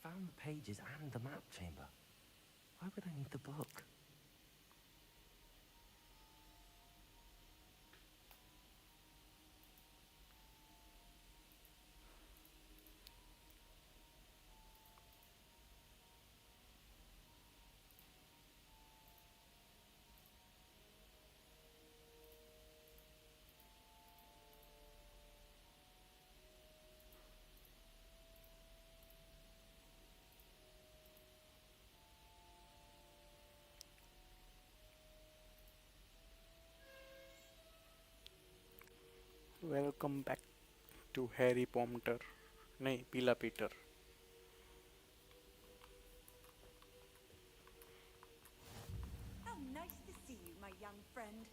found the pages and the map chamber. Why would I need the book? Welcome back to Harry Potter, नहीं पीला Peter. How nice to see you, my young friend.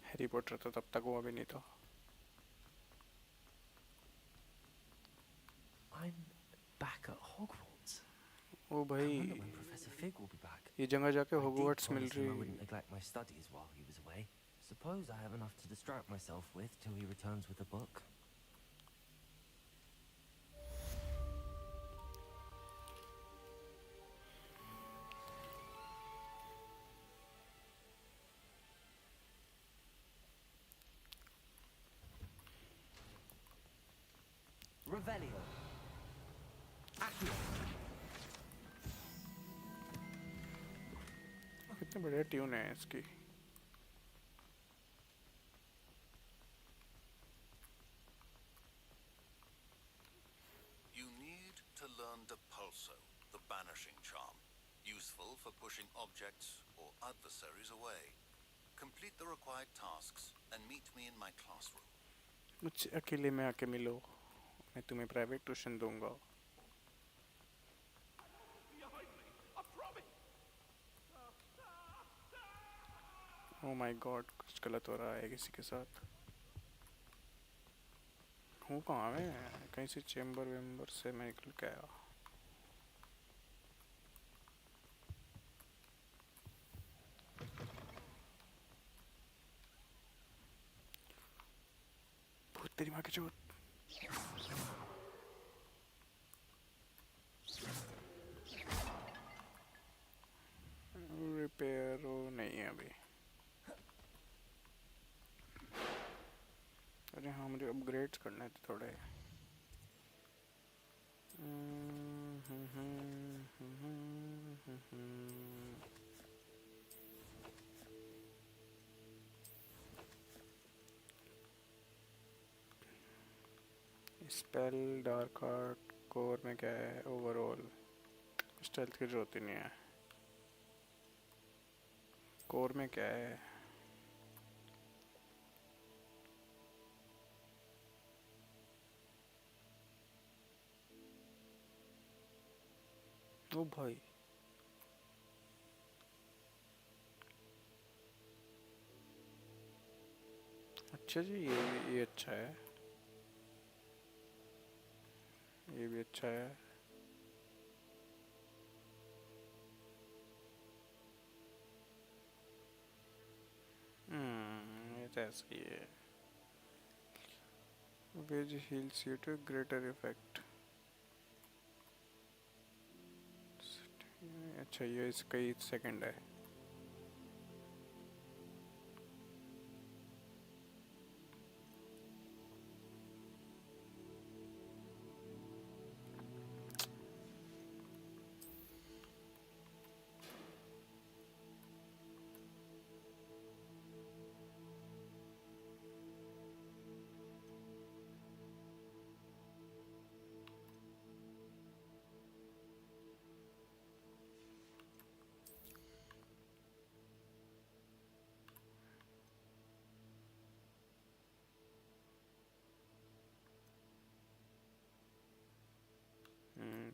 Harry Potter तो तब तक हुआ भी नहीं था। I'm back at Hogwarts. O I भाई, wonder when Professor Fig will be back. ये जगह जाके I did Hogwarts mill promise him I रही। wouldn't neglect my studies while he was away. Suppose I have enough to distract myself with till he returns with the book. Revelio. Accio. कितने बढ़िया tune है इसकी। You need to learn Depulso, the banishing charm, useful for pushing objects or adversaries away. Complete the required tasks and meet me in my classroom. मुझसे अकेले में आके मिलो, मैं तुम्हें प्राइवेट ट्यूशन दूंगा। ओ माय गॉड, कुछ गलत हो रहा है किसी के साथ। हूँ कहाँ मैं? कहीं से चेम्बर वेम्बर से मैं निकल के आया। भूत तेरी माँ की चोट। रिपेयर नहीं है अभी। अरे हाँ, मुझे अपग्रेड्स करने थे थोड़े। स्पेल, डार्क आर्ट, कोर में क्या है? ओवरऑल स्टेल्थ की जरूरत ही नहीं है। कोर में क्या है? ओ भाई, अच्छा जी, ये अच्छा है, ये भी अच्छा है। ये तो ऐसा ही है। Which heals you to greater effect। अच्छा, ये इसका ही सेकंड है।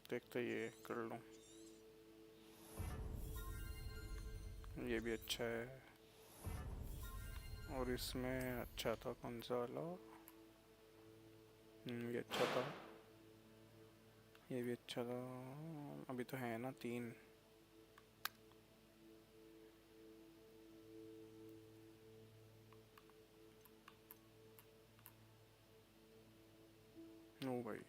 देखते ये कर लूँ। ये भी अच्छा है। और इसमें अच्छा था कौन सा वाला? ये अच्छा था। ये भी अच्छा था। अभी तो है ना 3। ओ भाई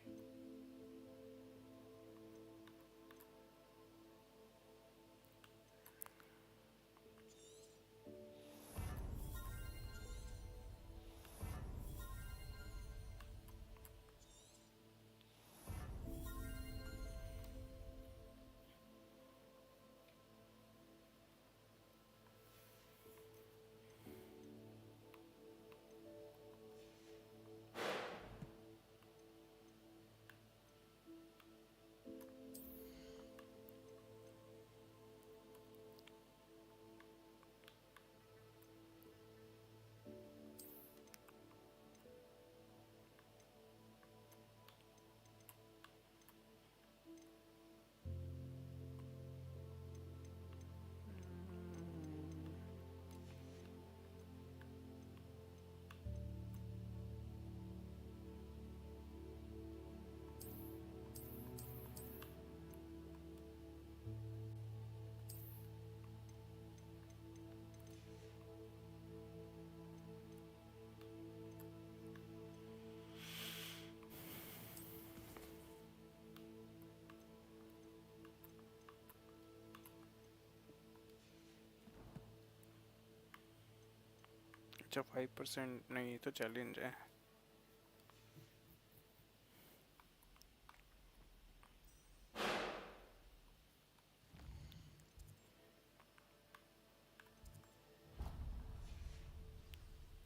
अच्छा 5% नहीं तो चैलेंज है।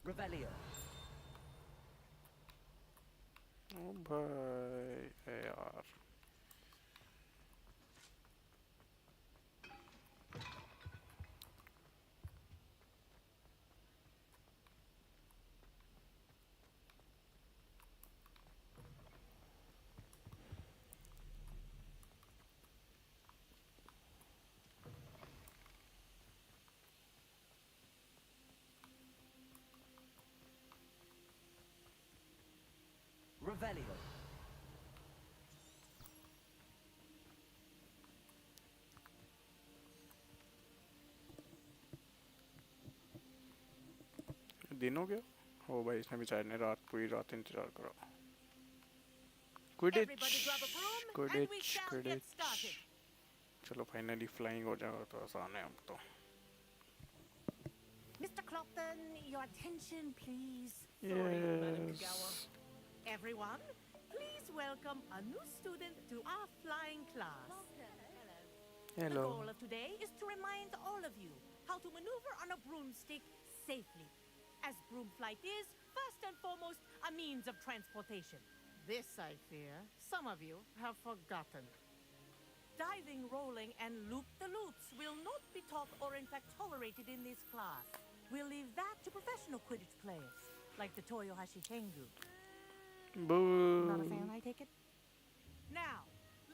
Revelio. ओ भाई यार Revelio. दिन हो गया। ओ भाई इसने बेचारे ने रात पूरी रात इंतजार करा। Everybody grab a broom and we shall get started. चलो फाइनली फ्लाइंग हो जाएगा तो आसान है अब तो। Mr. Clopton, your attention, please. Sorry, Madam Kagawa. Yes. Everyone, please welcome a new student to our flying class. The Hello. goal of today is to remind all of you how to maneuver on a broomstick safely, as broom flight is, first and foremost, a means of transportation. This, I fear, some of you have forgotten. Diving, rolling, and loop-the-loops will not be taught or in fact tolerated in this class. We'll leave that to professional Quidditch players, like the Toyohashi Tengu. Boo. Not a fan, I take it? Now,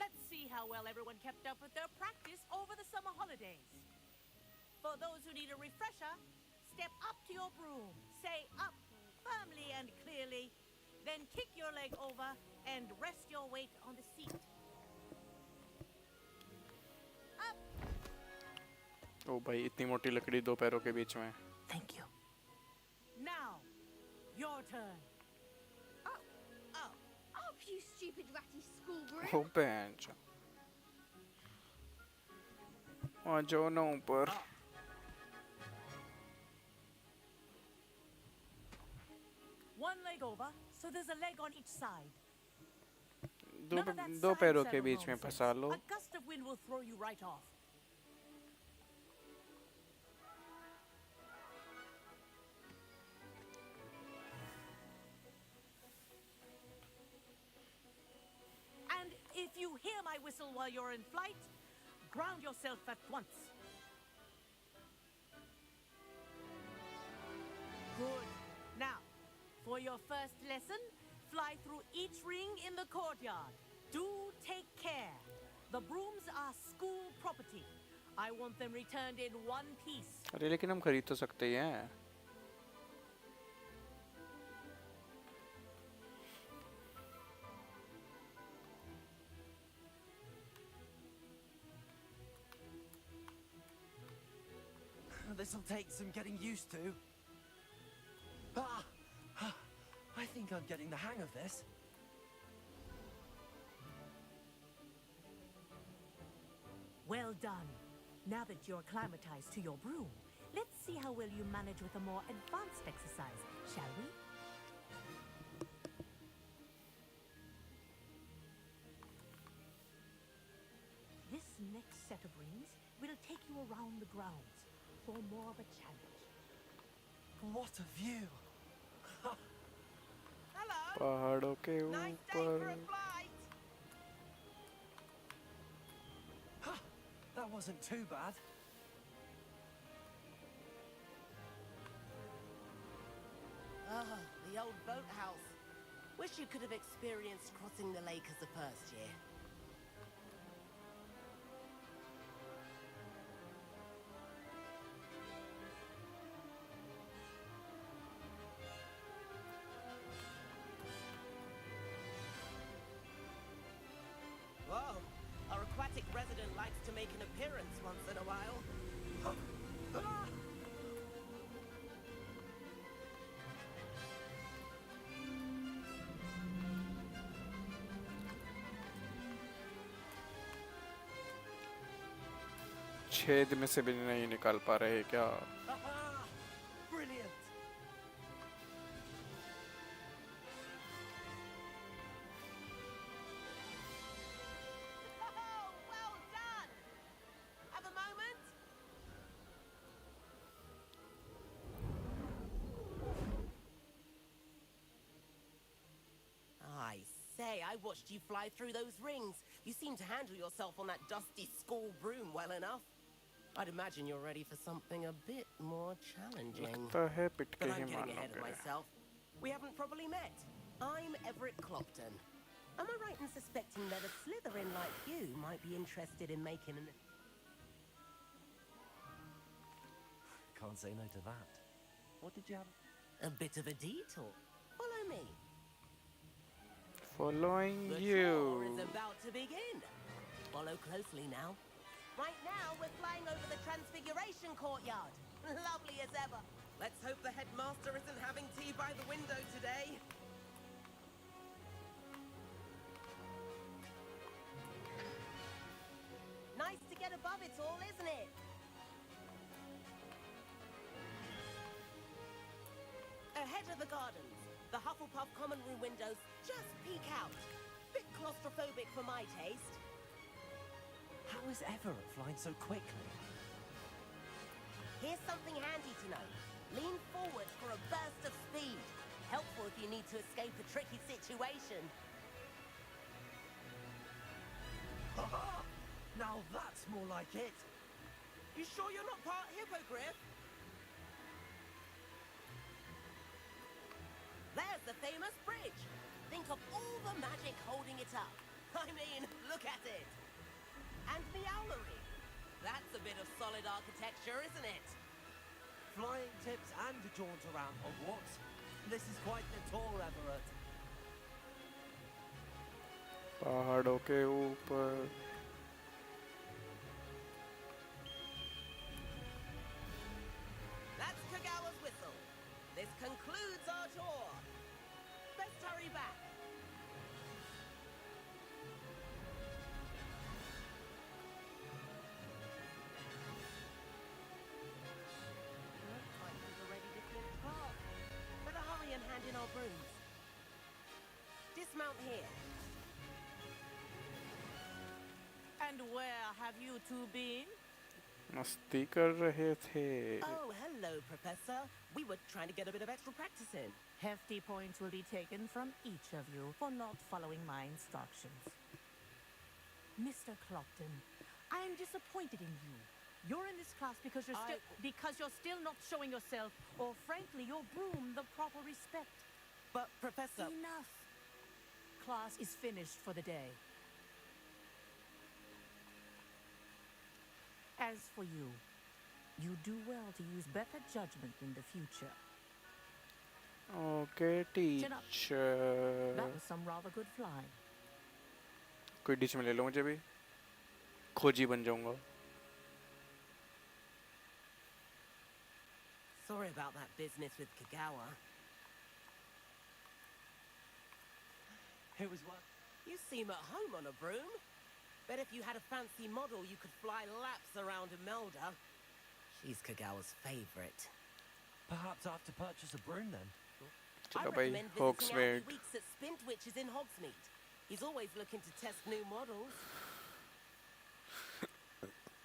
let's see how well everyone kept up with their practice over the summer holidays. For those who need a refresher, step up to your broom, say up firmly and clearly, then kick your leg over and rest your weight on the seat. Up! ओ भाई इतनी मोटी लकड़ी दो पैरों के बीच में। Thank you. Now, your turn. Up, you stupid ratty schoolboy. ओ bench आ जाओ ना ऊपर। One leg over, so there's a leg on each side. दो None of that दो side पैरों के saddle बीच में nonsense. फंसा लो। A gust of wind will throw you right off. And if you hear my whistle while you're in flight, ground yourself at once. Good. Now, for your first lesson, fly through each ring in the courtyard. Do take care. The brooms are school property. I want them returned in one piece. अरे लेकिन हम खरीद तो सकते ही हैं। this'll take some getting used to. Ah, I think I'm getting the hang of this. Well done. Now that you're acclimatized to your broom, let's see how well you manage with a more advanced exercise, shall we? This next set of rings will take you around the grounds for more of a challenge. What a view! Hello. पहाड़ों के Nice day for a ऊपर flight. That wasn't too bad. Ah, the old boathouse. Wish you could have experienced crossing the lake as a first year. Whoa, our aquatic resident likes to make an appearance once in a while. छेद में से भी नहीं निकाल पा रहे क्या? Brilliant! Oh, well done! Have a moment? I say, I watched you fly through those rings. You seem to handle yourself on that dusty school broom well enough. I'd imagine you're ready for something a bit more challenging. लगता है पिट के But he I'm getting ahead of मानोगे. myself. We haven't properly met. I'm Everett Clopton. Am I right in suspecting that a Slytherin like you might be interested in making an... Can't say no to that. What did you have? a bit of a detour? Follow me. Following The you. tour is about to begin. Follow closely now. Right now, we're flying over the Transfiguration Courtyard. Lovely as ever. Let's hope the headmaster isn't having tea by the window today. Nice to get above it all, isn't it? Ahead of the gardens, the Hufflepuff common room windows just peek out. Bit claustrophobic for my taste. How is Everett flying so quickly? Here's something handy to know. Lean forward for a burst of speed. Helpful if you need to escape a tricky situation. Now that's more like it. You sure you're not part hippogriff? There's the famous bridge. Think of all the magic holding it up. I mean, look at it. And the owlery. That's a bit of solid architecture, isn't it? Flying tips and a jaunt around Hogwarts. This is quite the tour, Everett. पहाड़ों के ऊपर That's Kagawa's whistle. This concludes our tour. Best hurry back. Looks like we're ready to clear the path. Better hurry and hand in our brooms. Dismount here. And where have you two been? मस्ती कर रहे थे. Oh, hello, Professor. We were trying to get a bit of extra practice in. Hefty points will be taken from each of you for not following my instructions. Mr. Clopton, I am disappointed in you. You're in this class because you're still not showing yourself, or frankly, your broom the proper respect. But, Professor... Enough. Class is finished for the day. As for you, you do well to use better judgment in the future. Okay, Chin up. teacher. That was some rather good flying. कोई dish में ले लो मुझे भी. खोजी बन जाऊंगा. Sorry about that business with Kagawa. It was what? You seem at home on a broom. Bet if you had a fancy model, you could fly laps around Imelda. She's Kagawa's favorite. Perhaps I have to purchase a broom then. I चलो भाई recommend visiting Hogsmeade Aldi Weeks at Spintwitches in Hogsmeade. He's always looking to test new models.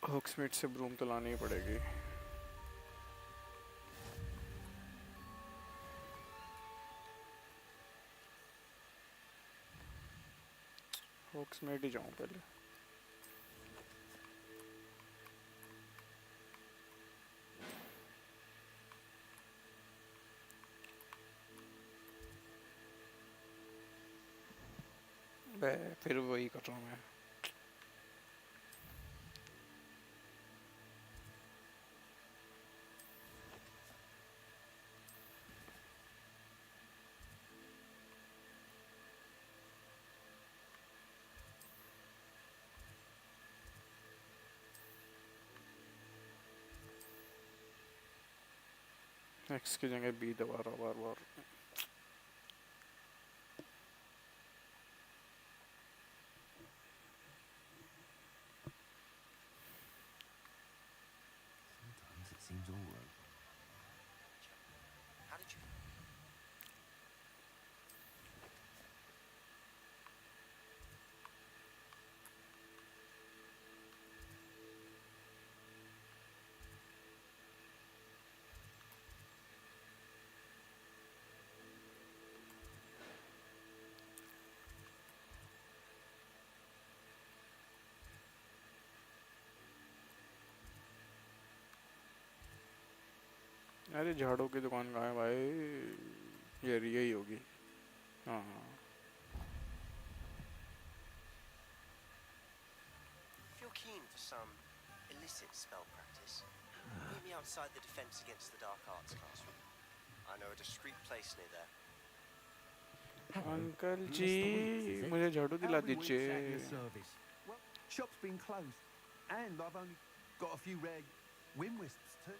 Hogsmeade से broom तो लानी ही पड़ेगी. Hogsmeade ही जाऊँ पहले. फिर वही कर रहा हूँ मैं. X की जगह B दबा रहा बार बार. Sometimes it seems all right. How did you... अरे झाड़ू की दुकान कहाँ है भाई? ये यही होगी. हाँ. If you're keen for some illicit spell practice, meet me outside the Defense Against the Dark Arts classroom. I know a discreet place near there. Uncle ji मुझे झाड़ू दिला दीजिए. Well, shop's been closed, and I've only got a few rare wind wisps too.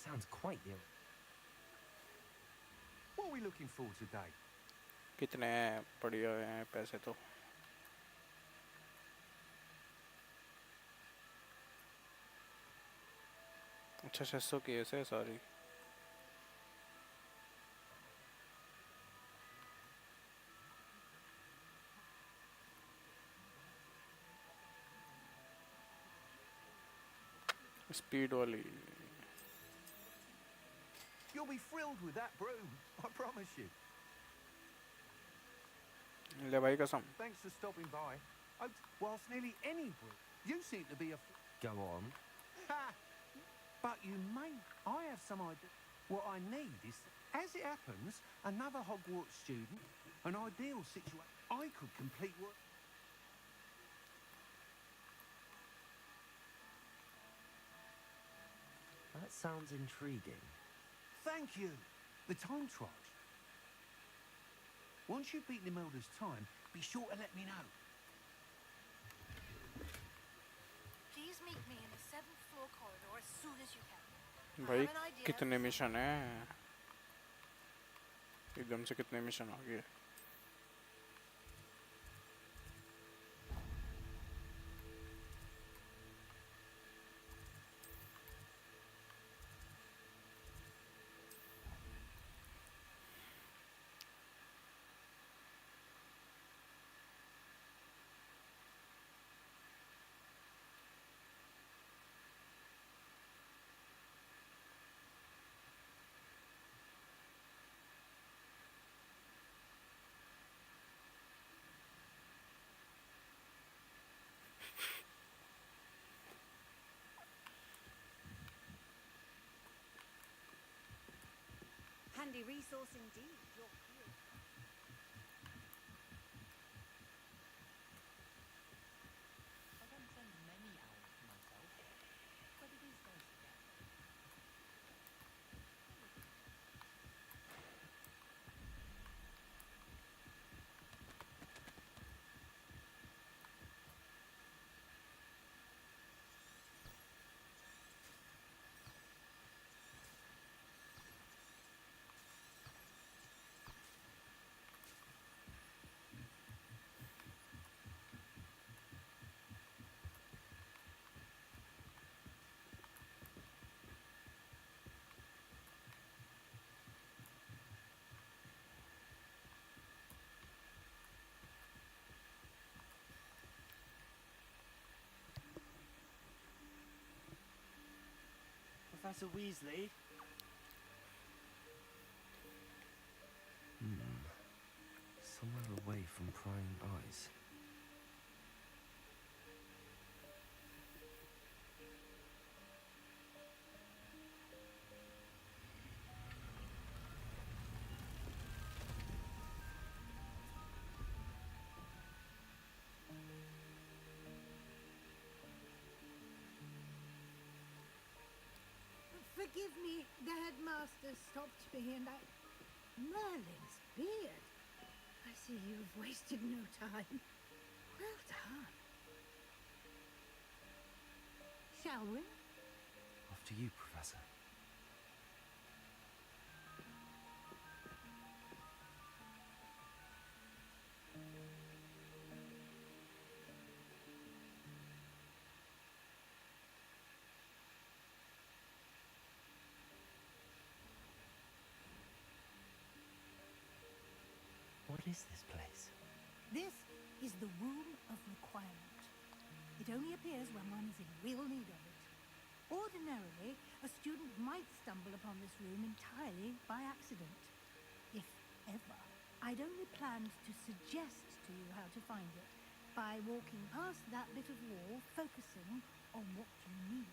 Sounds quite the. What are we looking for today? कितने बढ़िया हैं पैसे तो. अच्छा 600 केस है सॉरी. स्पीड वाली. You'll be thrilled with that broom, I promise you. ले भाई कसम. Thanks for stopping by. Whilst nearly any broom, you seem to be a. Go on. Ha! But you may. I have some idea. What I need is, as it happens, another Hogwarts student, an ideal situation. I could complete work. That sounds intriguing. Thank you. The time trial. Once you've beaten Imelda's time, be sure to let me know. Please meet me in the 7th floor corridor as soon as you can. भाई कितने mission हैं? एकदम से कितने mission आ गए? Handy resource indeed. Your field. I don't send many out myself, but it is nice to get. Professor Weasley. Somewhere away from prying eyes. Forgive me, the headmaster stopped me and I... Merlin's beard. I see you've wasted no time. Well done. Shall we? After you, Professor. What is this place? This is the Room of Requirement. It only appears when one is in real need of it. Ordinarily, a student might stumble upon this room entirely by accident. If ever. I'd only planned to suggest to you how to find it by walking past that bit of wall, focusing on what you need.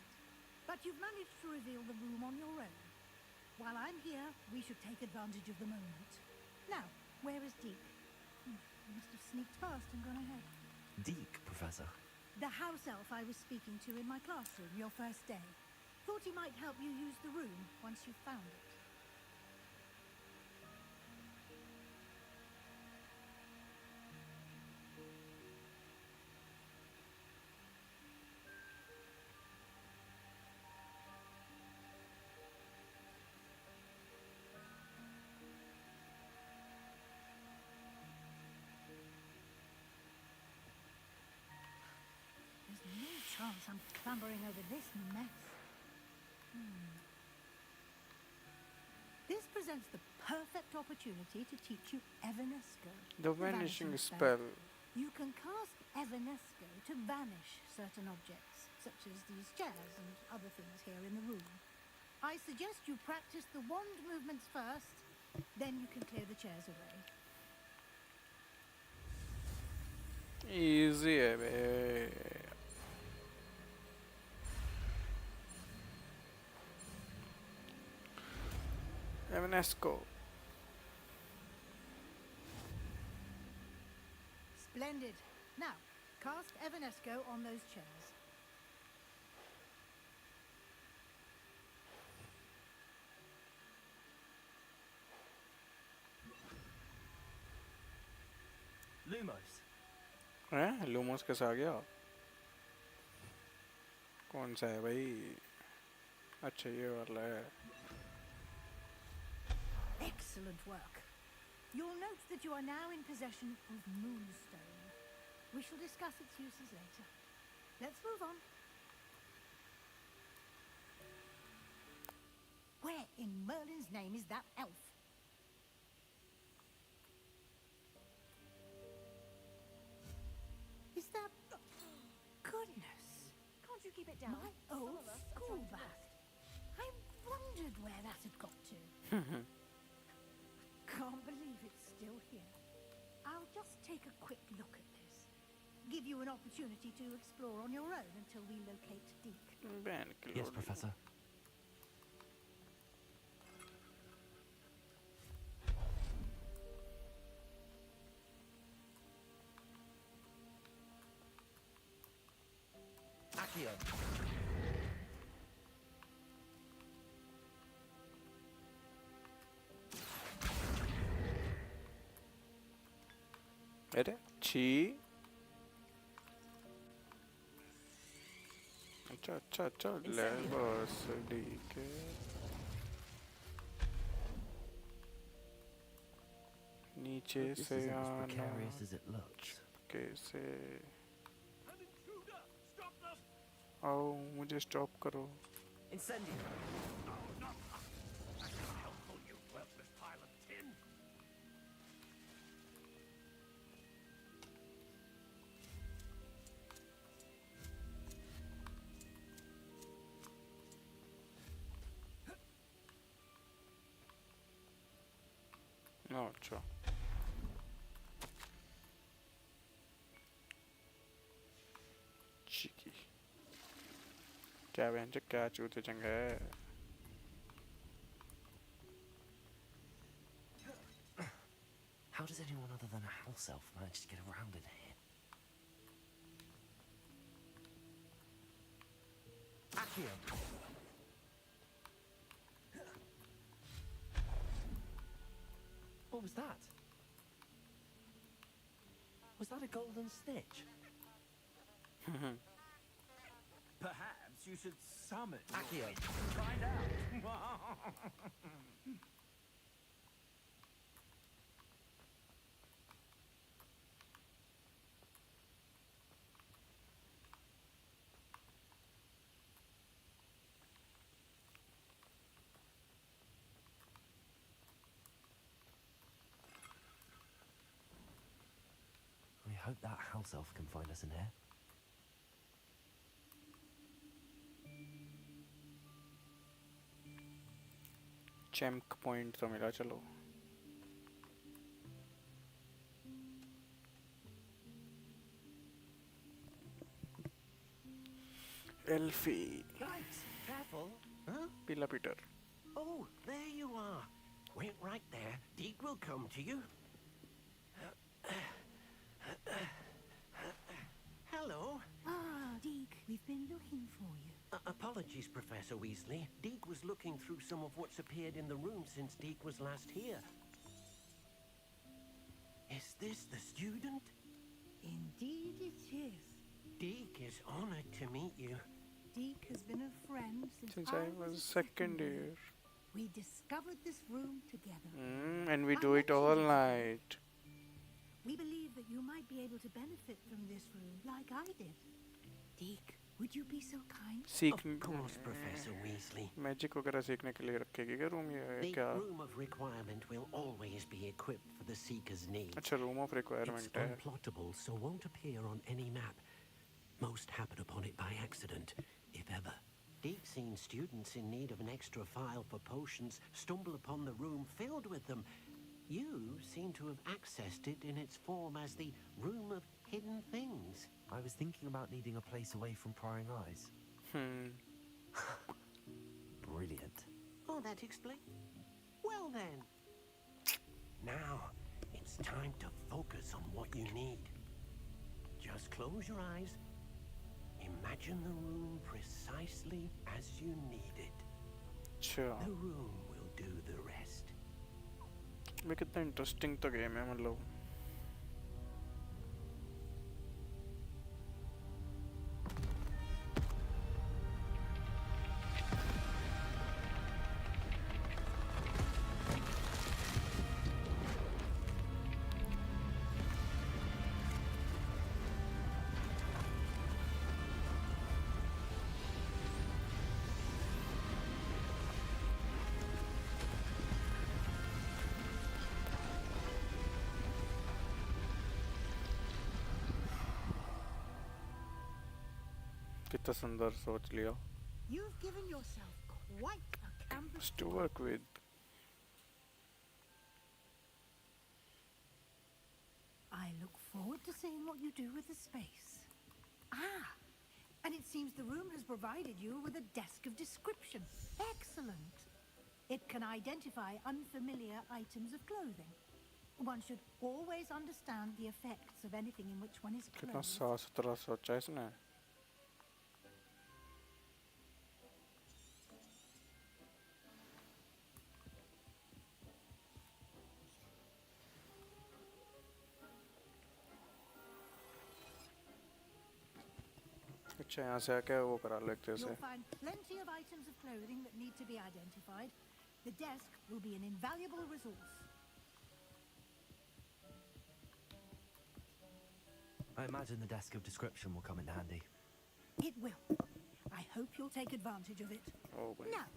But you've managed to reveal the room on your own. While I'm here, we should take advantage of the moment. Now, where is Deke? You must have sneaked past and gone ahead. Deke, Professor. The house elf I was speaking to in my classroom your first day. Thought he might help you use the room once you found it. There's no chance I'm clambering over this mess. This presents the perfect opportunity to teach you Evanesco. The vanishing spell. You can cast Evanesco to vanish certain objects, such as these chairs and other things here in the room. I suggest you practice the wand movements first, then you can clear the chairs away. Easy है बे. Evanesco. Splendid. Now, cast Evanesco on those chairs. Lumos. हैं? Lumos कैसे आ गया? कौन सा है भाई? अच्छा ये वाला है. Excellent work. You'll note that you are now in possession of Moonstone. We shall discuss its uses later. Let's move on. Where in Merlin's name is that elf? Is that... Goodness. Can't you keep it down? My Some old of us are school trying to bag. rest. I wondered where that had got to. Can't believe it's still here. I'll just take a quick look at this. Give you an opportunity to explore on your own until we locate Deke. Yes, Professor. Accio. अरे छी. अच्छा अच्छा अच्छा ले बस ठीक है. नीचे This से isn't as आना precarious as it looks. कैसे? आओ मुझे स्टॉप करो. Incendio. अच्छा cheeky क्या बहन से क्या चूते चंगा है How does anyone other than a house elf manage to get around in here? Accio! What was that? Was that a golden snitch? Perhaps you should summon Accio! find out. I hope that house elf can find us in here. Champ point तो मिला चलो एल्फी Right, careful. Huh? पीला Peter Oh, there you are. Wait right there. Deke will come to you. Hello. Ah, Deke, we've been looking for you. Apologies, Professor Weasley. Deke was looking through some of what's appeared in the room since Deke was last here. Is this the student? Indeed it is. Deke is honored to meet you. Deke has been a friend since I was a second year We discovered this room together. and we I do it all mentioned night We believe that you might be able to benefit from this room like I did. Deke, would you be so kind? सीख Of course, Professor Weasley. Magic वगैरह सीखने के लिए रखेगी क्या room ये The क्या room of requirement will always be equipped for the seeker's needs. अच्छा रूम ऑफ It's रिक्वायरमेंट है unplottable, so won't appear on any map. Most happen upon it by accident, if ever. Deep-seen students in need of an extra file for potions stumble upon the room filled with them. You seem to have accessed it in its form as the Room of Hidden Things. I was thinking about needing a place away from prying eyes. Brilliant. Oh, that explains. Well then. Now, it's time to focus on what you need. Just close your eyes. Imagine the room precisely as you need it. अच्छा The room will do the rest. मैं कितना interesting तो game है मतलब कितना सुंदर सोच लिया You've given yourself quite a canvas to work with I look forward to seeing what you do with the space. Ah, and it seems the room has provided you with a desk of description. Excellent. It can identify unfamiliar items of clothing. One should always understand the effects of anything in which one is कितना clothed. साफ सुथरा सोचा है इसने अच्छा यहाँ से आके वो करा लेते You'll से find plenty of items of clothing that need to be identified. The desk will be an invaluable resource. I imagine the desk of description will come in handy. It will. I hope you'll take advantage of it. Oh, boy. Now,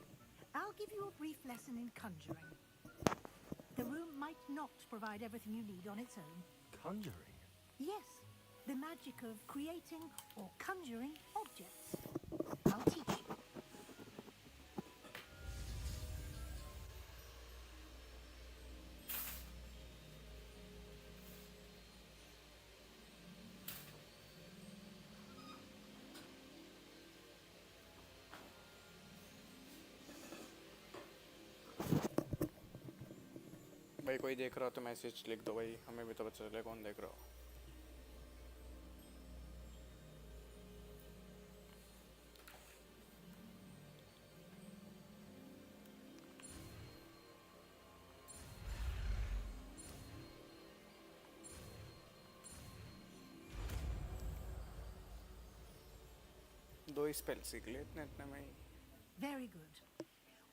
I'll give you a brief lesson in conjuring. The room might not provide everything you need on its own. Conjuring? Yes, the magic of creating or conjuring objects. I'll teach you. भाई कोई देख रहा हो तो message लिख दो भाई, हमें भी तो पता चले कौन देख रहा हो. दो ही स्पेल सीख ले इतने में ही. Very good.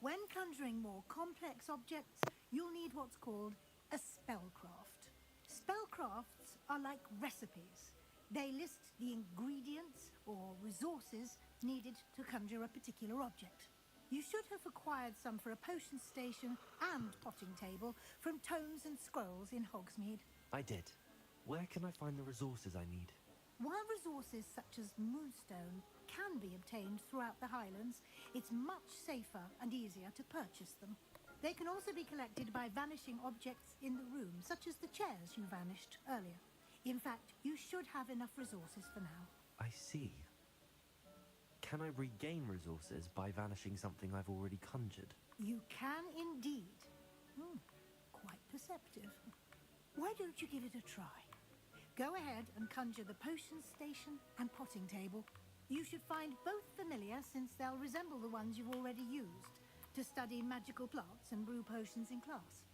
When conjuring more complex objects, you'll need what's called a spellcraft. Spellcrafts are like recipes. They list the ingredients or resources needed to conjure a particular object. You should have acquired some for a potion station and potting table from tomes and scrolls in Hogsmeade. I did. Where can I find the resources I need? While resources such as moonstone can be obtained throughout the Highlands, it's much safer and easier to purchase them. They can also be collected by vanishing objects in the room, such as the chairs you vanished earlier. In fact, you should have enough resources for now. I see. Can I regain resources by vanishing something I've already conjured? You can indeed. Quite perceptive. Why don't you give it a try? Go ahead and conjure the potion station and potting table. You should find both familiar, since they'll resemble the ones you've already used to study magical plants and brew potions in class.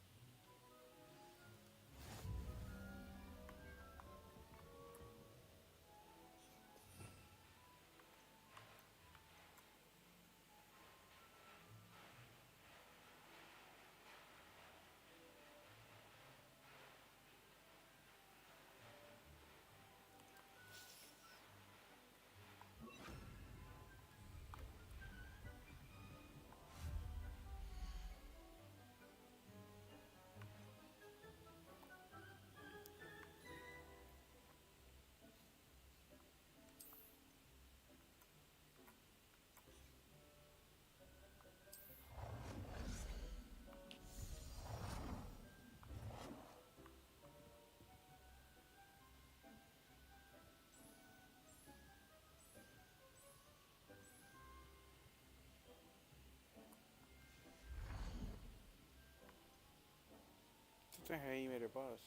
तो है ही मेरे पास.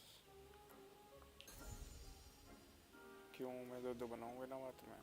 क्यों मैं दो बनाऊंगा ना बात में.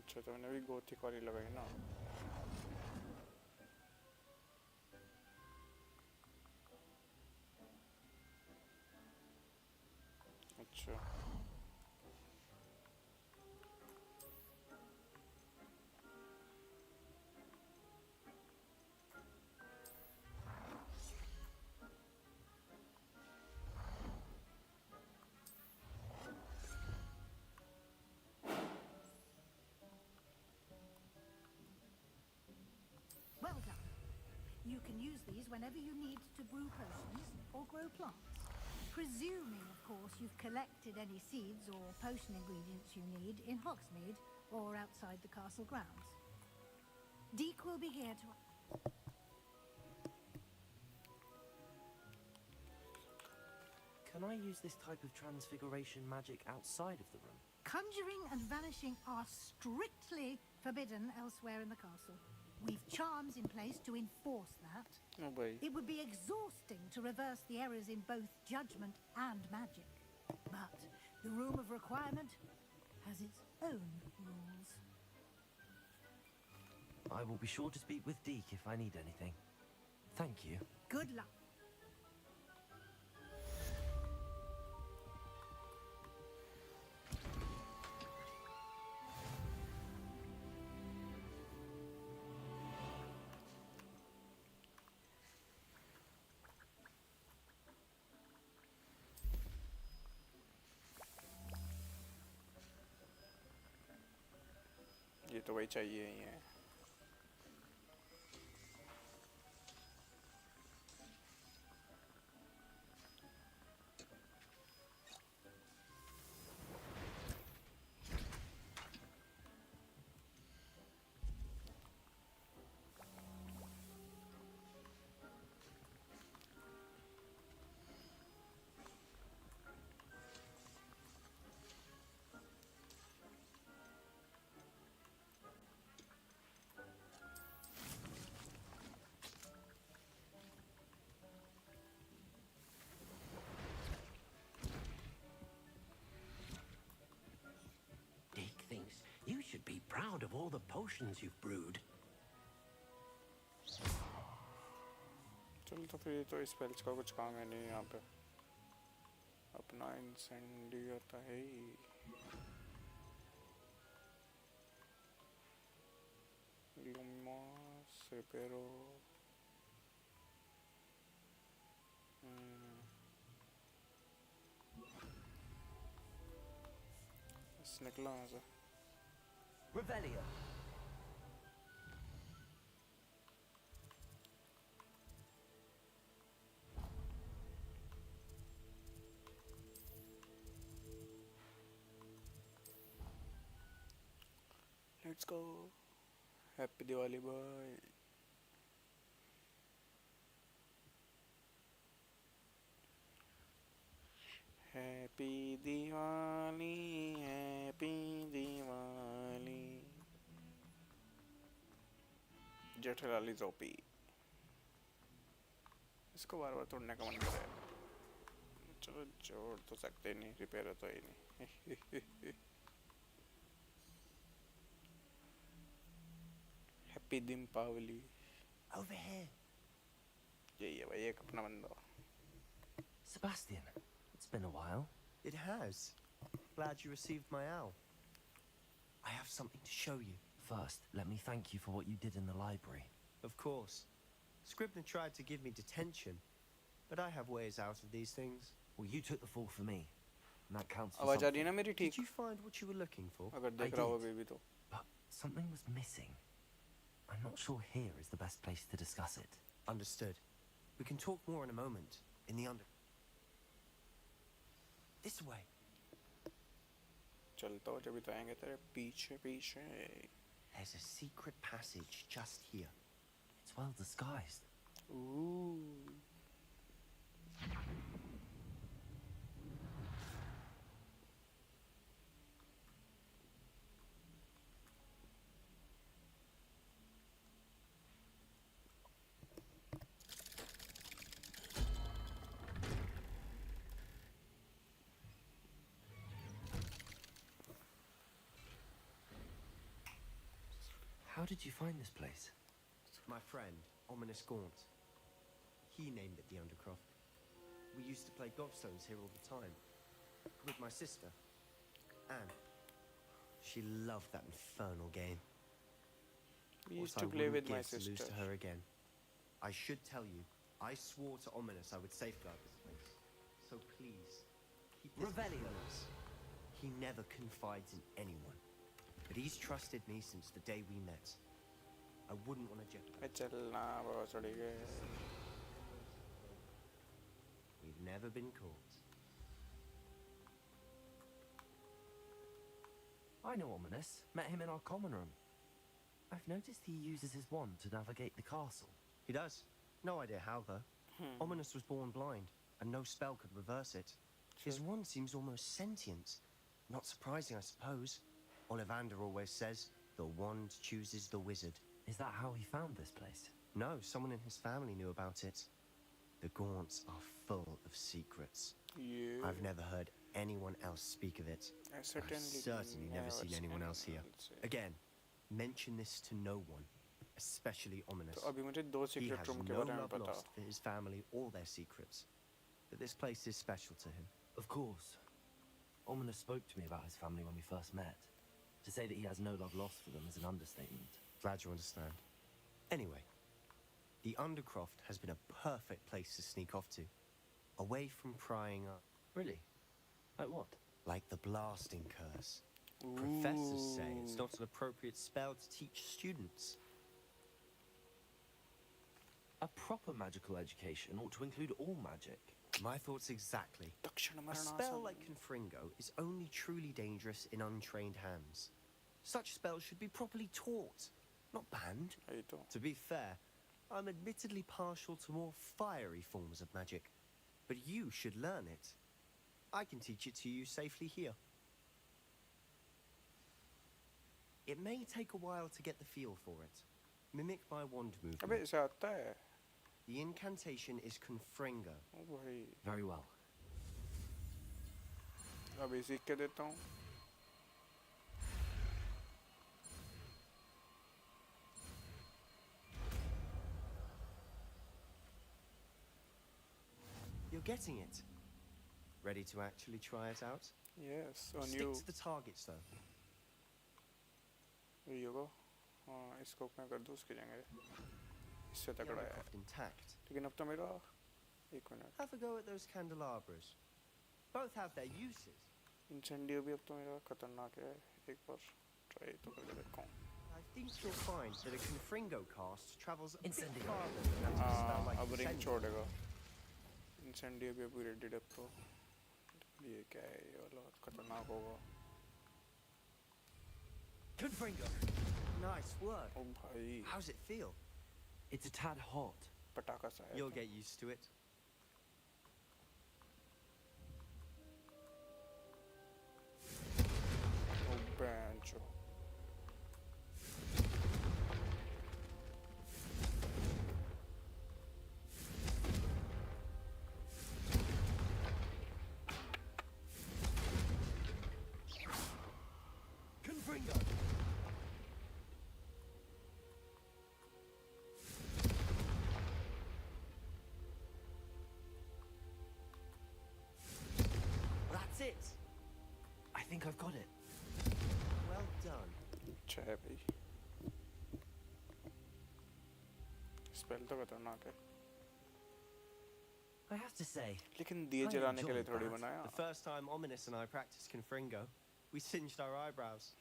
अच्छा तो मैंने भी गोथिक वाली लगाई ना. अच्छा Well done. You can use these whenever you need to brew potions or grow plants. Presuming, of course, you've collected any seeds or potion ingredients you need in Hogsmeade or outside the castle grounds. Deke will be here to... Can I use this type of transfiguration magic outside of the room? Conjuring and vanishing are strictly forbidden elsewhere in the castle. We've charms in place to enforce that. Oh boy. It would be exhausting to reverse the errors in both judgment and magic. But the Room of Requirement has its own rules. I will be sure to speak with Deke if I need anything. Thank you. Good luck. ये तो वही चाहिए ही है. Deke thinks you should be proud of all the potions you've brewed. चल तो फिर तो spells का कुछ काम है नहीं यहाँ पे. अपना इंसेंडी आता है. लुमास रिपेरो. बस निकला यहाँ से. Revelio. Let's go. Happy Diwali, boy. Happy Diwali, Happy Diwali. Jethalal is OP. इसको बार बार तोड़ने का मन कर रहा है. चलो जोड़ तो सकते नहीं, रिपेयर तो ही नहीं. हैप्पी दीपावली. Over here. यही है भाई एक अपना बंदा. Sebastian, it's been a while. It has. Glad you received my owl. I have something to show you. First, let me thank you for what you did in the library. Of course. Scribner tried to give me detention, but I have ways out of these things. Well, you took the fall for me, and that counts for आवाज आ रही है something. ना मेरी ठीक? Did you find what you were looking for? अगर I देख रहा हो did. बेबी तो. But something was missing. I'm not sure here is the best place to discuss it. Understood. We can talk more in a moment. In the under... This way. चलता हो जब तो आएंगे तेरे पीछे पीछे. There's a secret passage just here. It's well disguised. Ooh. How did you find this place? My friend, Ominous Gaunt. He named it the Undercroft. We used to play gobstones here all the time. With my sister, Anne. She loved that infernal game. We used What to I play wouldn't with my give to lose sister. to her again. I should tell you, I swore to Ominous I would safeguard this place. So please, keep this Revelio. between us. He never confides in anyone. But he's trusted me since the day we met. I wouldn't want to jeopardize. चलना बहुत सड़ी गए. We've never been caught. I know Ominous. Met him in our common room. I've noticed he uses his wand to navigate the castle. He does. No idea how, though. Ominous was born blind, and no spell could reverse it. His wand seems almost sentient. Not surprising, I suppose. Ollivander always says, the wand chooses the wizard. Is that how he found this place? No, someone in his family knew about it. The Gaunts are full of secrets. Yeah. I've never heard anyone else speak of it. I've certainly never seen anyone else here. Again, mention this to no one, especially Ominous. तो अभी मुझे दो He secret has room के no बारे में love पता. lost for his family or their secrets. But this place is special to him. Of course. Ominous spoke to me about his family when we first met. To say that he has no love lost for them is an understatement. Glad you understand. Anyway, the Undercroft has been a perfect place to sneak off to. Away from prying up. Really? Like what? Like the blasting curse. Professors say it's not an appropriate spell to teach students. A proper magical education ought to include all magic. My thoughts exactly. A spell like Confringo is only truly dangerous in untrained hands. Such spells should be properly taught, not banned. To be fair, I'm admittedly partial to more fiery forms of magic, but you should learn it. I can teach it to you safely here. It may take a while to get the feel for it. Mimic my wand movement. अबे इसे आता है. The incantation is Confringo. ओ भाई. Very well. अभी सीख के देता हूँ. You're getting it. Ready to actually try it out? Yes, on Stick you. to the targets though. ये को. हाँ, इसको मैं कर दूँ उसकी जगह. इससे तगड़ा है. Intact. लेकिन अब तो मेरा. एक minute. Have a go at those candelabras. Both have their uses. इंसेंडियो भी अब तो मेरा खतरनाक है. एक बार ट्राई तो करके देखता हूँ. I think you'll find that a Confringo cast travels a bit Incendio. farther than that of a spell like अब रिंग Incendio. छोड़ेगा. इंसेंडियो भी अभी रेडी अब तो. ये क्या है? ये वाला खतरनाक होगा. Confringo. Nice work. ओ भाई. How's it feel? It's a tad hot. पटाखा सा है. You'll get used to it. O बेंचो. Confringo. That's it. I think I've got it. Well done. अच्छा है भाई. स्पेल तो खतरनाक है. I have to say, लेकिन दिए I जलाने के लिए enjoyed थोड़ी that. बनाया. The first time Ominous and I practiced Confringo, we singed our eyebrows.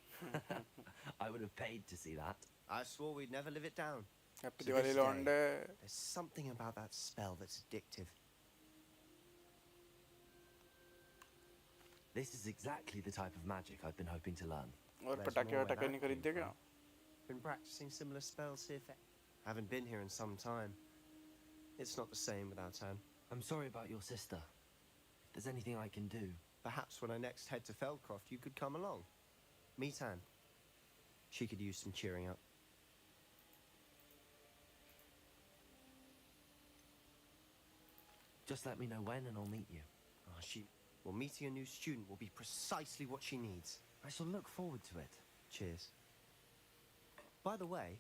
I would have paid to see that. I swore we'd never live it down. Happy To Diwali this लौंडे. day, there's something about that spell that's addictive. This is exactly the type of magic I've been hoping to learn. और There's पटाखे more where वटाखे that नहीं came खरीदे क्या? from. Been practicing similar spells here for... Haven't been here in some time. It's not the same without Anne. I'm sorry about your sister. If there's anything I can do. Perhaps when I next head to Feldcroft, you could come along. Meet Anne. She could use some cheering up. Just let me know when and I'll meet you. Well, meeting a new student will be precisely what she needs. I shall look forward to it. Cheers. By the way,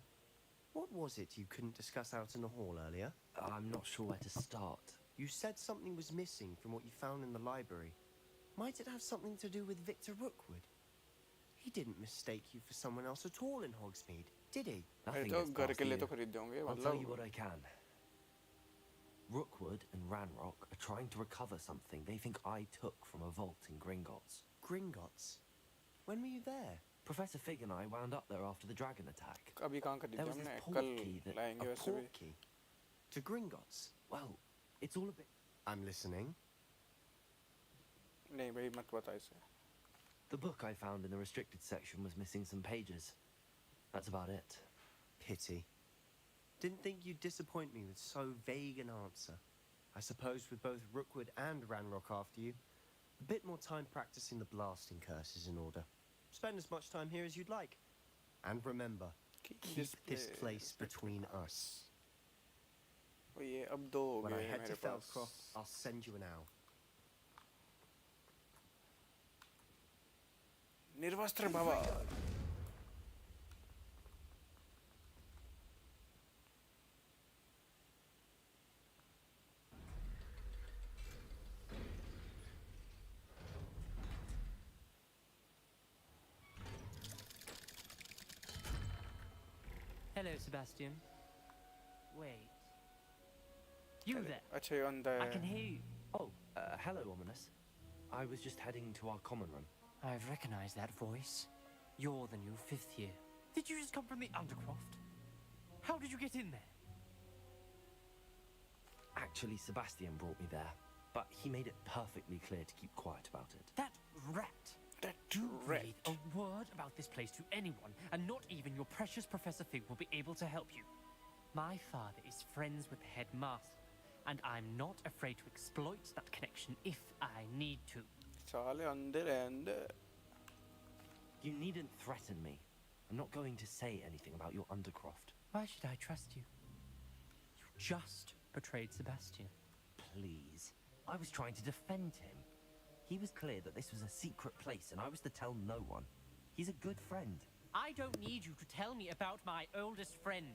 what was it you couldn't discuss out in the hall earlier? I'm not sure where to start. You said something was missing from what you found in the library. Might it have something to do with Victor Rookwood? He didn't mistake you for someone else at all in Hogsmeade, did he? Nothing तो gets घर past के लिए you. तो खरीदे होंगे. I'll tell you मतलब. what I can. Rookwood and Ranrock are trying to recover something they think I took from a vault in Gringotts. Gringotts? When were you there? Professor Fig and I wound up there after the dragon attack. अभी कहाँ खरीदे There was this हमने? portkey कल that... लाएंगे A वैसे भी. portkey? To Gringotts? Well, it's all a bit... I'm listening. नहीं भाई मत बता इसे. The book I found in the restricted section was missing some pages. That's about it. Pity. Didn't think you'd disappoint me with so vague an answer. I suppose with both Rookwood and Ranrock after you, A bit more time practicing the blasting curse is in order. Spend as much time here as you'd like. And remember, keep this place between us. Oh, ये अब 2 हो When I गए head to मेरे पास. Feldcroft, I'll send you an owl. निर्वस्त्र Baba. Hello, Sebastian. Wait. You there? अच्छा ये अंधा I है. can hear you. Oh, hello, Ominous. I was just heading to our common room. I've recognized that voice. You're the new 5th year. Did you just come from the Undercroft? How did you get in there? Actually, Sebastian brought me there, but he made it perfectly clear to keep quiet about it. That rat. That Breathe rat. a word about this place to anyone, and not even your precious Professor Fig will be able to help you. My father is friends with the headmaster, and I'm not afraid to exploit that connection if I need to. साले अंधे रहने. You needn't threaten me. I'm not going to say anything about your Undercroft. Why should I trust you? You just betrayed Sebastian. Please. I was trying to defend him. He was clear that this was a secret place and I was to tell no one. He's a good friend. I don't need you to tell me about my oldest friend.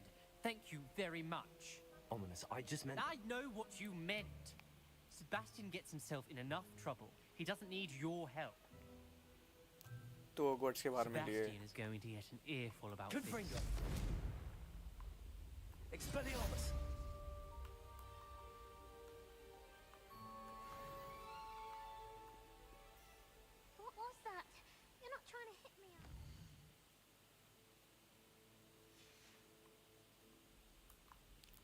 Thank you very much. Ominous, I just meant... I know what you meant. Sebastian gets himself in enough trouble. He doesn't need your help. तो Hogwarts के बारे में लिए. Sebastian is going to get an earful about Good this. finger. Expelliarmus. What was that? You're not trying to hit me.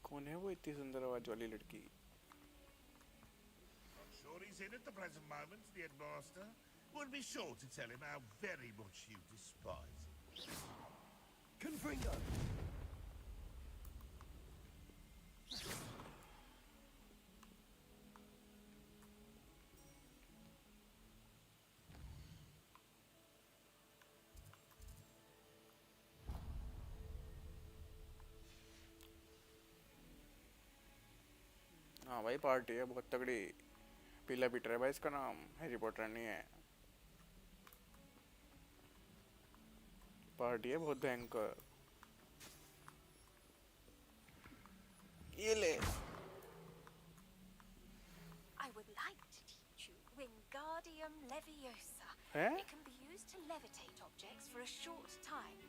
कौन है वो इतनी सुंदर आवाज वाली लड़की? Not sure he's in at the present moment, the headmaster. Would be sure to tell him how very much you despise him. Confringo. हाँ भाई पार्टी है बहुत तगड़ी. पीला पीटर है भाई इसका नाम. हैरी पॉटर नहीं है. पार्टी है बहुत भयंकर. ये ले. I would like to teach you Wingardium Leviosa. हैं? It can be used to levitate objects for a short time.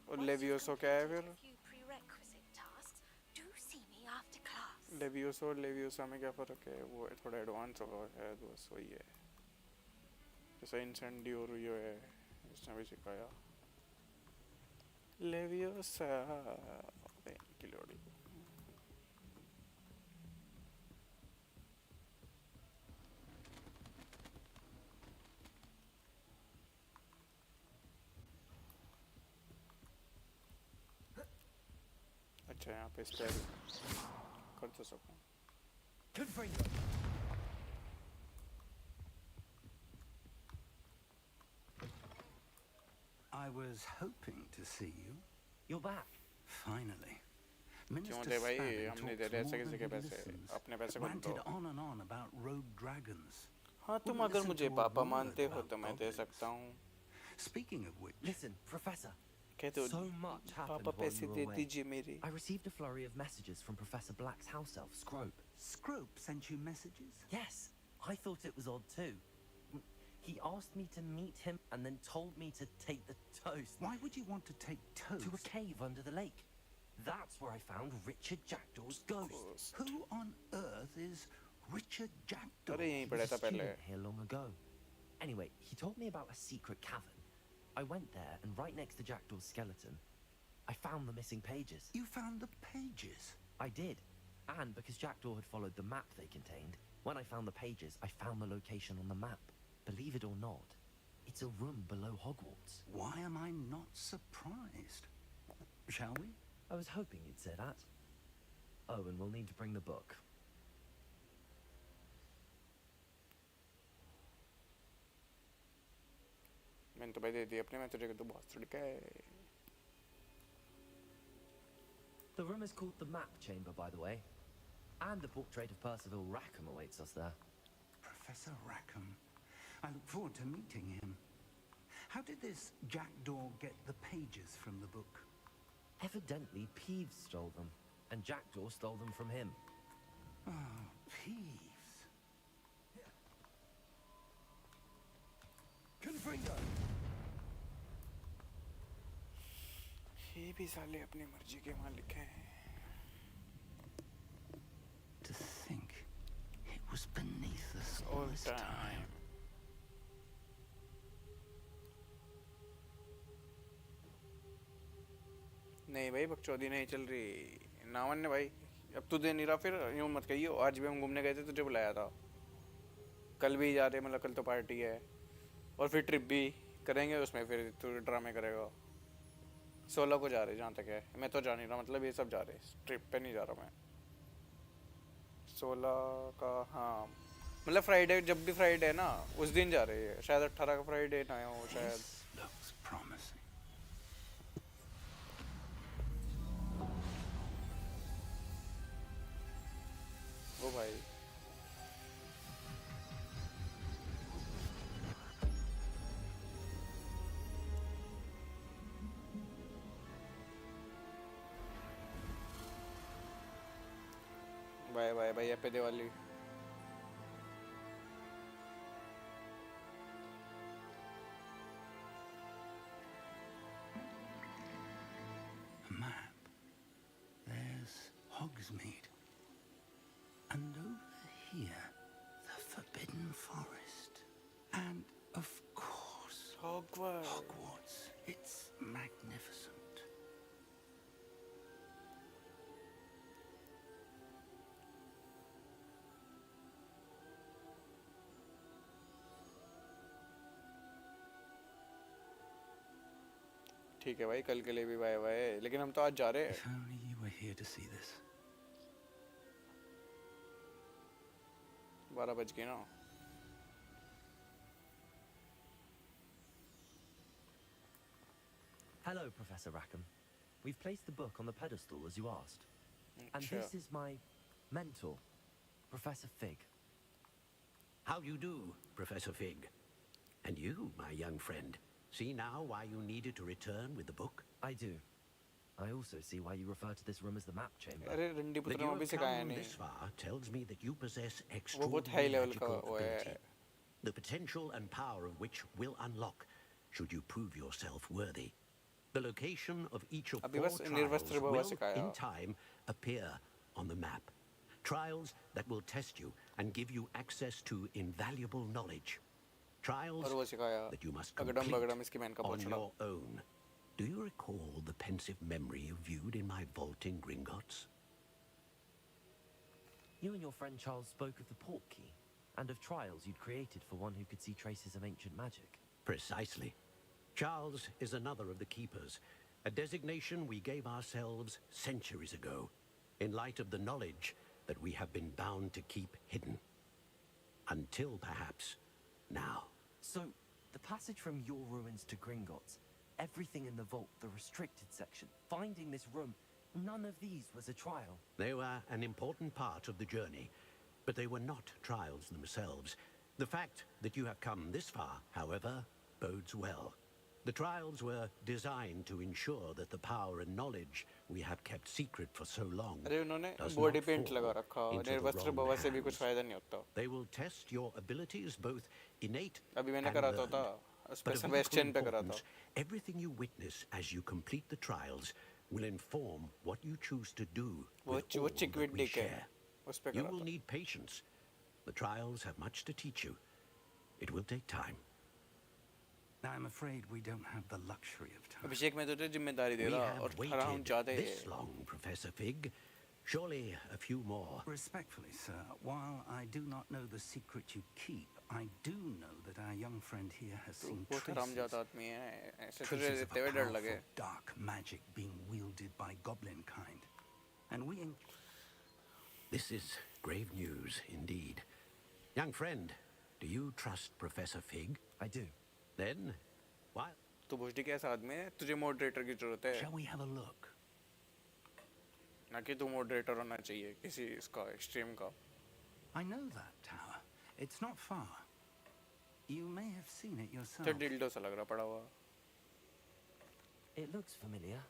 और लेवियोसो क्या है फिर? A few prerequisite tasks. Do see me after class. लेवियोसो और लेवियोसा में क्या फर्क है? वो थोड़ा एडवांस होगा शायद. बस वही है. जैसा इंसेंडियो रुयो है इसने भी सिखाया. लेवियोसा की लोड़ी. अच्छा यहाँ पे स्पेल कर तो सकूँ. Confringo. I was hoping to see you. You're back. Finally. क्यों Minister दे भाई? Spavin हमने talks दे more ऐसे किसी than के he पैसे. listens. अपने पैसे को Ranted दो. on and on about rogue dragons. हाँ तुम Wouldn't अगर listen मुझे to a पापा word मानते हो about तो मैं दे goblins. सकता हूँ. Speaking of which, Listen, Professor. कहते हो So much happened पापा while पैसे you were दे away. दीजिए मेरे. I received a flurry of messages from Professor Black's house elf, Scrope. Scrope sent you messages? Yes, I thought it was odd too. He asked me to meet him and then told me to take the toast Why would you want to take toast? to a cave under the lake. That's where I found Richard Jackdaw's ghost. Who on earth is Richard Jackdaw? अरे यहीं He पढ़ा was था a पहले. student here long ago. Anyway, he told me about a secret cavern. I went there, and right next to Jackdaw's skeleton, I found the missing pages. You found the pages? I did. And because Jackdaw had followed the map they contained, when I found the pages, I found the location on the map. Believe it or not, it's a room below Hogwarts. Why am I not surprised? Shall we? I was hoping you'd say that. Oh, and we'll need to bring the book. मैंने तो भाई दे दी अपने, मैं तुझे तो बहुत सड़का है. The room is called the Map Chamber, by the way. And the portrait of Percival Rackham awaits us there. Professor Rackham. I look forward to meeting him. How did this jackdaw get the pages from the book? Evidently, Peeves stole them, and Jackdaw stole them from him. Oh, Peeves. Confringo. ये भी साले अपनी मर्जी के मालिक हैं. To think it was beneath us all this time. नहीं भाई बकचोदी नहीं चल रही. नावन ने भाई अब तू दे नहीं रहा, फिर यूँ मत कहियो. आज भी हम घूमने गए थे, तुझे बुलाया था. कल भी जा रहे, मतलब कल तो पार्टी है, और फिर ट्रिप भी करेंगे, उसमें फिर तू ड्रामे करेगा. 16 को जा रहे जहाँ तक है. मैं तो जा नहीं रहा, मतलब ये सब जा रहे, ट्रिप पे नहीं जा रहा मैं. 16 का हाँ, मतलब फ्राइडे, जब भी फ्राइडे है ना उस दिन जा रहे हैं. शायद 18 का फ्राइडे ना हो शायद. Looks promising. ओ भाई bye bye bye, happy Diwali. A map. There's Hogsmeade. And over here, the Forbidden Forest. And, of course, Hogwarts. Hogwarts. It's magnificent. ठीक है भाई, कल के लिए भी बाय बाय, लेकिन हम तो आज जा रहे हैं. If only you were here to see this. 12 बज गए ना. Hello, Professor Rackham. We've placed the book on the pedestal as you asked. And Sure. this is my mentor, Professor Fig. How you do, Professor Fig? And you, my young friend, see now why you needed to return with the book? I do. I also see why you refer to this room as the Map Chamber. अरे रंडी That पुत्र you ने भी have सिखाया come नहीं. this far tells me that you possess वो बहुत high extraordinary level का magical वो ability, है. the potential and power of which will unlock should you prove yourself worthy. The location of each of अभी 4 बस trials निर्वस्त्र Baba will, सिखाया. in time, appear on the map. Trials that will test you and give you access to invaluable knowledge. Trials और वो सिखाया. that you must अगड़म complete बगड़म इसकी बहन का on पोछड़ा. your own. Do you recall the pensive memory you viewed in my vault in Gringotts? You and your friend Charles spoke of the port key and of trials you'd created for one who could see traces of ancient magic. Precisely. Charles is another of the keepers, a designation we gave ourselves centuries ago, in light of the knowledge that we have been bound to keep hidden. Until perhaps now. So, the passage from your ruins to Gringotts, everything in the vault, the restricted section, finding this room, none of these was a trial. They were an important part of the journey, but they were not trials themselves. The fact that you have come this far, however, bodes well. The trials were designed to ensure that the power and knowledge we have kept secret for so long अरे उन्होंने does body not paint लगा fall रखा. into the निर्वस्त्र wrong बाबा से भी कुछ hands. फायदा नहीं होता. They will test your abilities, both innate अभी मैंने and करा तो learned. था. उस पे But of सब equal एस्टेन पे करा था. importance, everything you witness as you complete the trials will inform what you choose to do with all वो that चिकविड we डिक है. share. उस पे You करा will था. need patience. The trials have much to teach you. It will take time. I'm afraid we don't have the luxury of time. अभिषेक मैं तुझे जिम्मेदारी दे We रहा have और खरा हूँ waited ज़्यादा this long, Professor Fig. Surely a few more. Respectfully, sir, while I do not know the secret you keep, I do know that our young friend here has seen बहुत traces, हरामजादा आदमी है. ऐसे तुझे traces of देखते a हुए डर powerful लगे. dark magic being wielded by goblin kind. And we... This is grave news indeed. Young friend, do you trust Professor Fig? I do. Then While तू भोजडी कैसा आदमी है, तुझे मॉडरेटर की जरूरत है, Shall we have a look? ना कि तू मॉडरेटर होना चाहिए किसी इसका स्ट्रीम का. I know that tower. It's not far. You may have seen it तो yourself. डिल्डो सा लग रहा पड़ा हुआ. It looks familiar.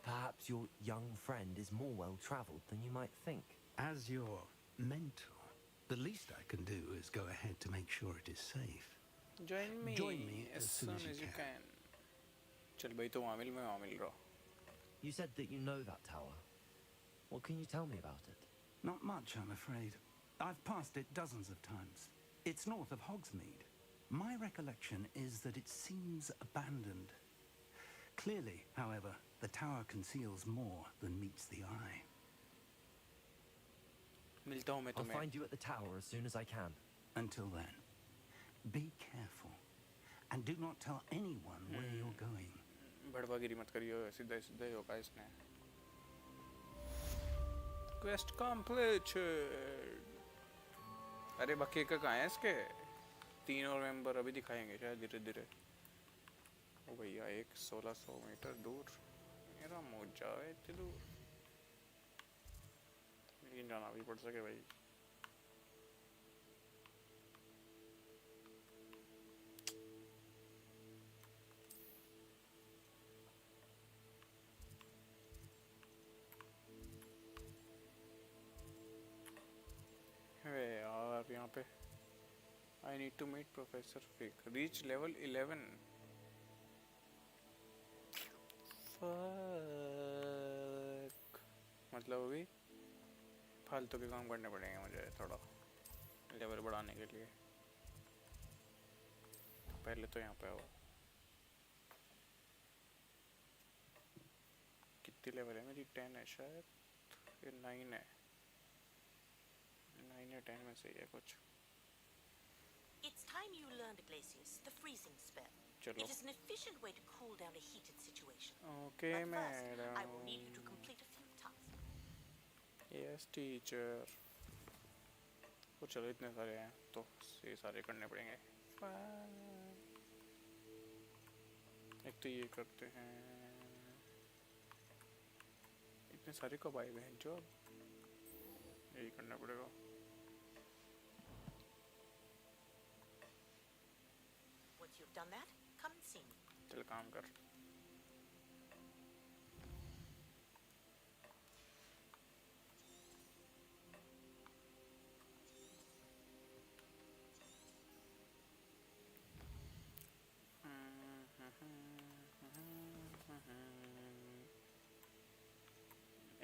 Perhaps your young friend is more well-traveled than you might think. As your mentor, the least I can do is go ahead to make sure it is safe. Join me as soon as you can. चल भाई तो वहाँ मिल, मैं वहाँ मिल रहा. You said that you know that tower. What can you tell me about it? Not much, I'm afraid. I've passed it dozens of times. It's north of Hogsmeade. My recollection is that it seems abandoned. Clearly, however, the tower conceals more than meets the eye. मिलता हूँ मैं I'll तुम्हें. find you at the tower as soon as I can. Until then, be careful. And do not tell anyone where you're going. बड़वागिरी मत करियो, सीधा सीधा ही होगा इसने. Quest completed. अरे बाकी का कहाँ है इसके? 3 और मेंबर अभी दिखाएंगे शायद धीरे धीरे. ओ भैया 1600 मीटर दूर मेरा मोजा है इतनी दूर. लेकिन जाना भी पड़ सके भाई. यार यहाँ पे I need to meet Professor Fig. Reach level 11. Fuck. मतलब अभी फालतू के काम करने पड़ेंगे मुझे थोड़ा लेवल बढ़ाने के लिए. पहले तो यहाँ पे आओ. कितनी लेवल है मेरी? 10 है शायद. ये 9 है. 9 या 10 में से है कुछ. It's time you learned, Glacius, the freezing spell. चलो. It is an efficient way to cool down a heated situation. Okay, but first, madam. I will need you to complete a few tasks. Yes, teacher. तो चलो इतने सारे हैं तो ये सारे करने पड़ेंगे. एक तो ये करते हैं. इतने सारे कब आए हुए हैं जो यही करना पड़ेगा. Once you've done that, come and see me. चल काम कर.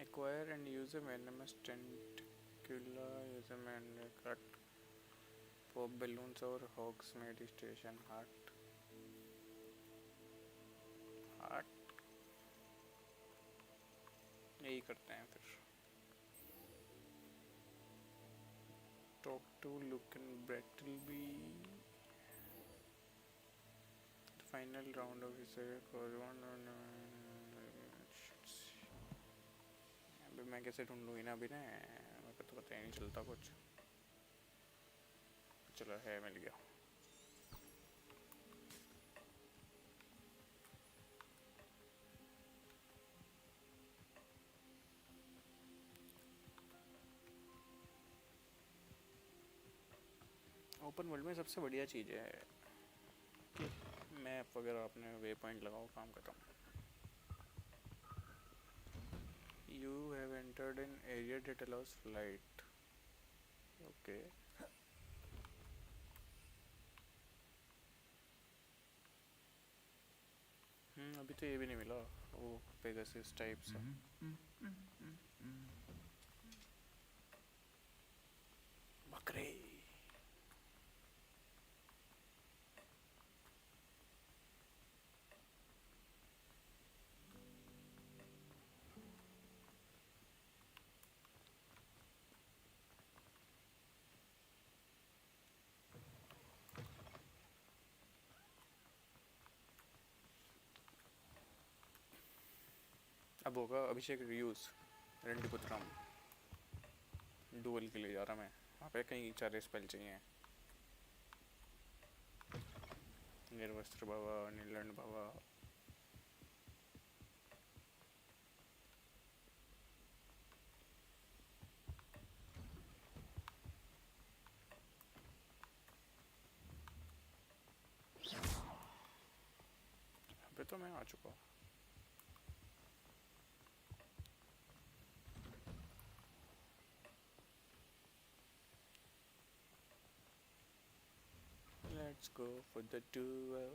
Acquire and use a venomous tentacula. Use a man cut pop balloons or Hogsmeade station heart. यही करते हैं फिर. Talk to Luke and Brattleby. The final round of his अभी मैं कैसे ढूंढूँ इन्हें अभी ना. मेरे को तो पता ही नहीं चलता कुछ. चलो है मिल गया. ओपन वर्ल्ड में सबसे बढ़िया चीज़ है कि मैप वगैरह अपने वे पॉइंट लगाओ, काम खत्म. You have entered an area that allows flight. Okay. अभी तो ये भी नहीं मिला. वो पेगासस टाइप सा. बकरे. अब होगा अभिषेक रियूज रंडीपुत्रम. डुअल के लिए जा रहा मैं. वहाँ पे कहीं 4 स्पेल चाहिए. निर्वस्त्र भव निर्लण्ड भव अबे तो मैं आ चुका हूँ Let's go for the duel.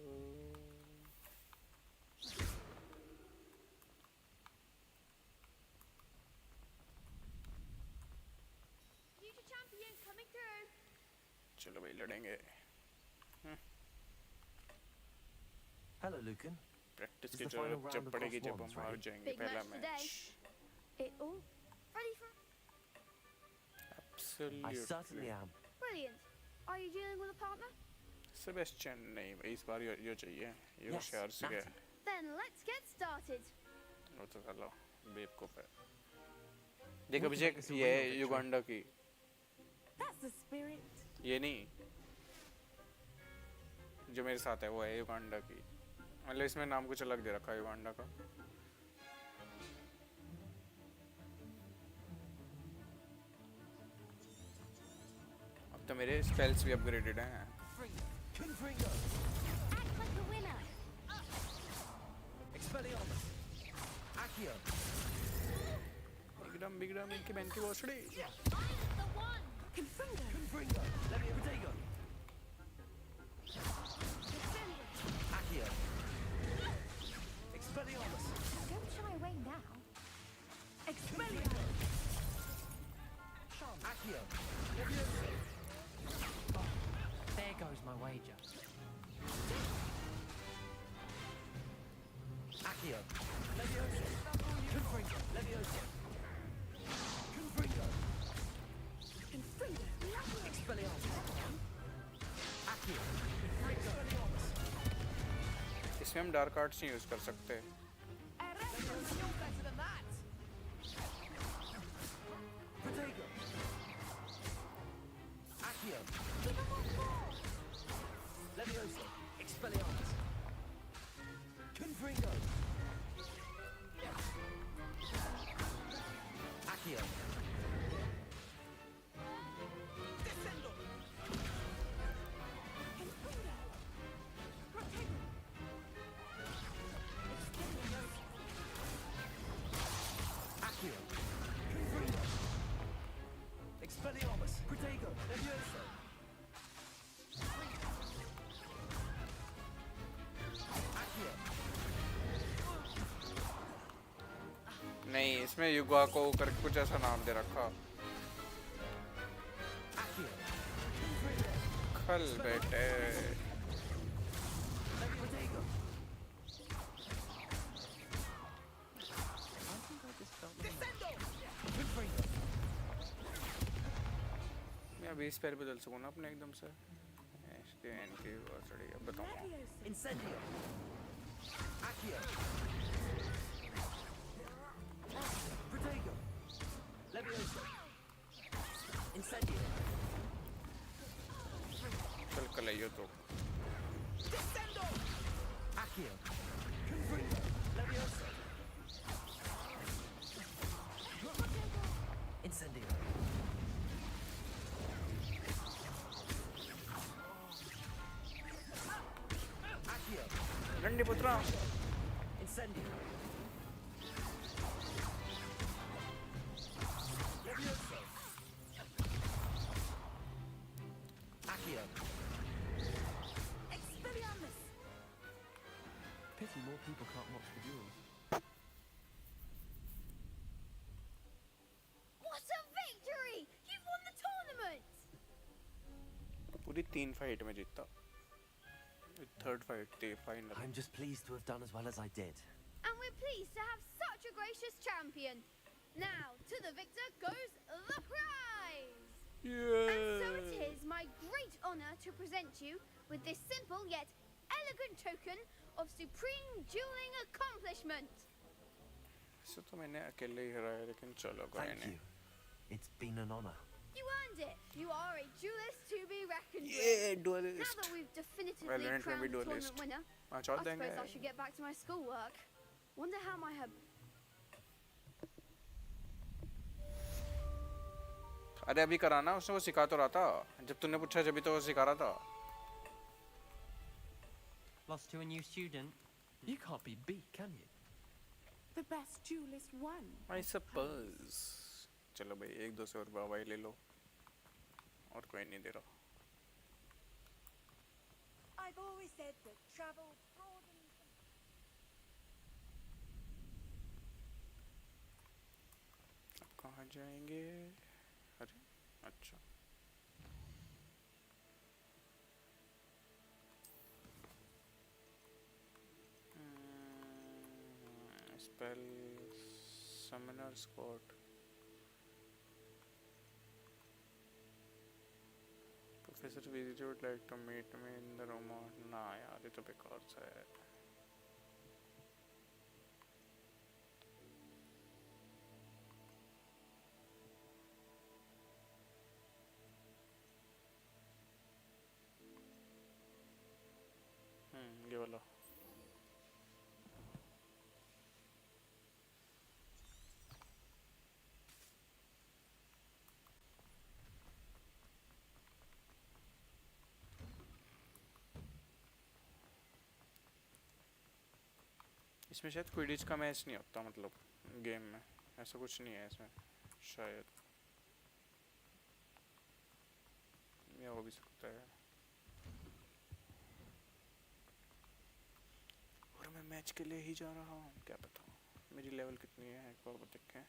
Future champion coming through. चलो भाई लड़ेंगे Hello, Lucan. प्रैक्टिस Is की the final जरूरत round जब of पड़ेगी cross जब wands हम हार ready? जाएंगे Big पहला match today. Match It all ready for? I certainly Absolutely. am. Brilliant. Are you dealing with a partner? Sebastian नहीं भाई इस बार यो चाहिए यो Yes, होशियार सी है Natty. Then let's get started. वो तो कर लो बेवकूफ है देख We can Abhishek make this a ये real है victory. युगांडा की That's the spirit. ये नहीं जो मेरे साथ है वो है युगांडा की मतलब इसमें नाम कुछ अलग दे रखा है युगांडा का अब तो मेरे स्पेल्स भी अपग्रेडेड हैं Confringo. Act like a winner. Expelliarmus. Accio. Big डम इनकी बहन की भोसड़ी I'm the one. Confringo. Confringo. Levio Protego. Accio. Expelliarmus. Don't shy away now. Expelliarmus. Accio. Levioso. There goes my wager. Accio. Levioso. Confringo. Levioso. Confringo. Confringo. Expelliarmus. Accio. Expelliarmus. इसमें हम dark arts नहीं use कर सकते You're better than that. Protego. Accio. Levioso. Expelliarmus. Confringo. Accio. Descendo. Accio. Confringo. Expelliarmus. Protego. Levioso. Accio. नहीं इसमें युगा को करके कुछ ऐसा नाम दे रखा Accio. खल बेटे Protego. Descendo. Confringo. मैं अभी इस पैर बदल सकूँ ना अपने एकदम से इसके इनकी भोसड़ी अब बताऊँगा Incendio. Accio. Protego. Levioso. Incendio. चल कलाइयो तो Descendo. Accio. Confringo. Levioso. Incendio. Accio. रंडी पुत्रा Incendio. Levioso. Accio. Expelliarmus. Pity more people can't watch the duels. What a victory! You've won the tournament! पूरी 3 फाइट में जीता थर्ड फाइट थी final I'm just pleased to have done as well as I did. And we're pleased to have such a gracious champion. Now, to the victor goes the prize! And so it is my great honor to present you with this simple yet elegant token of supreme dueling accomplishment. So तो मैंने अकेले ही हराया लेकिन चलो कोई Thank नहीं you. It's been an honor. You earned it. You are a duelist to be reckoned with. Yeah, Now duelist. that we've definitively Valorant में भी crowned the duelist. tournament winner, हाँ I छोड़ देंगे. suppose I should get back to my schoolwork. Wonder how my अरे अभी कराना उसने वो सिखा तो रहा था जब तूने पूछा जब भी तो वो सिखा रहा था. Lost to a new student? You can't be beat, can you? The best duelist won. I suppose. चलो भाई 1-2 और भाई ले लो और कोई नहीं दे रहा. I've always said that travel broadens. अब कहाँ जाएंगे? अरे अच्छा. Spell Summoner's Court. Professor visitor would like to meet me in the room. ना यार ये तो बेकार सा है. ये वाला. इसमें शायद क्विडिच का मैच नहीं होता मतलब गेम में ऐसा कुछ नहीं है इसमें शायद या हो भी सकता है और मैं मैच के लिए ही जा रहा हूँ क्या पता मेरी लेवल कितनी है एक बार देखें